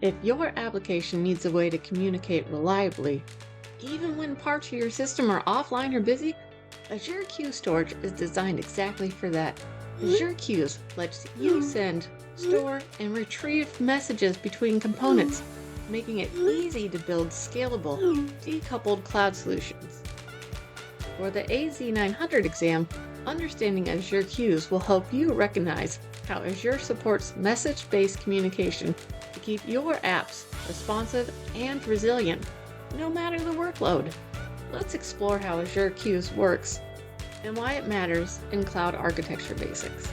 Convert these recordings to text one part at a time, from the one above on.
If your application needs a way to communicate reliably, even when parts of your system are offline or busy, Azure Queue Storage is designed exactly for that. Azure Queues lets you send, store, and retrieve messages between components, making it easy to build scalable, decoupled cloud solutions. For the AZ900 exam, understanding Azure Queues will help you recognize how Azure supports message-based communication to keep your apps responsive and resilient, no matter the workload. Let's explore how Azure Queues works and why it matters in cloud architecture basics.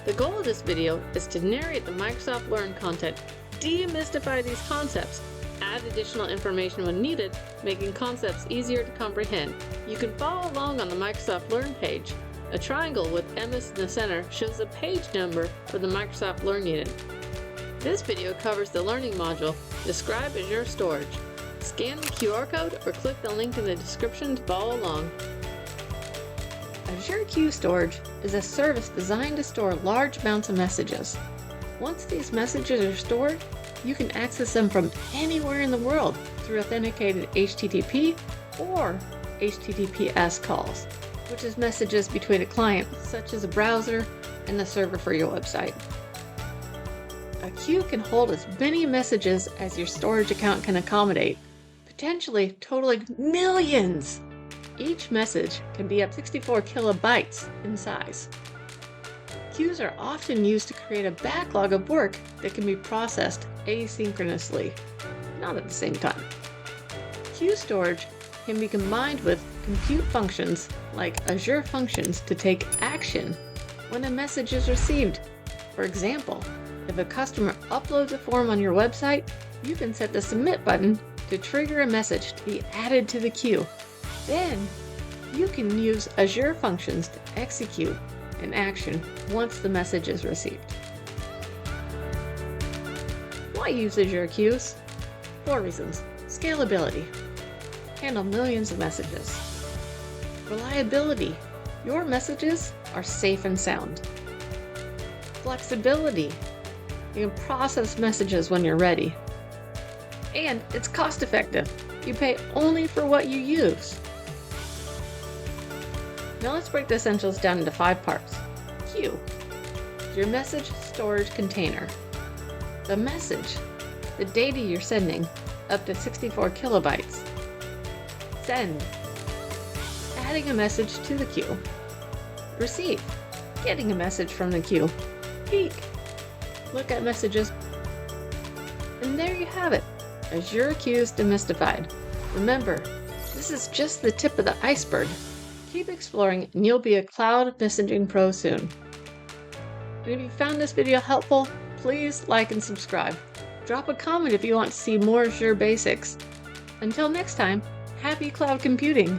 The goal of this video is to narrate the Microsoft Learn content, demystify these concepts, add additional information when needed, making concepts easier to comprehend. You can follow along on the Microsoft Learn page. A triangle with MS in the center shows the page number for the Microsoft Learn unit. This video covers the Learning module, Describe Azure Storage. Scan the QR code or click the link in the description to follow along. Azure Queue Storage is a service designed to store large amounts of messages. Once these messages are stored, you can access them from anywhere in the world through authenticated HTTP or HTTPS calls, which is messages between a client, such as a browser, and the server for your website. A queue can hold as many messages as your storage account can accommodate, potentially totaling millions. Each message can be up to 64 kilobytes in size. Queues are often used to create a backlog of work that can be processed asynchronously, not at the same time. Queue storage can be combined with compute functions like Azure Functions to take action when a message is received. For example, if a customer uploads a form on your website, you can set the Submit button to trigger a message to be added to the queue. Then, you can use Azure Functions to execute an action once the message is received. Why use Azure Queues? 4 reasons. Scalability. Handle millions of messages. Reliability. Your messages are safe and sound. Flexibility. You can process messages when you're ready. And it's cost effective. You pay only for what you use. Now let's break the essentials down into 5 parts. Queue. Your message storage container. The message. The data you're sending, up to 64 kilobytes. Send. Adding a message to the queue. Receive. Getting a message from the queue. Peek. Look at messages. And there you have it. Azure Queues demystified. Remember, this is just the tip of the iceberg. Keep exploring and you'll be a cloud messaging pro soon. And if you found this video helpful, please like and subscribe. Drop a comment if you want to see more Azure basics. Until next time, happy cloud computing!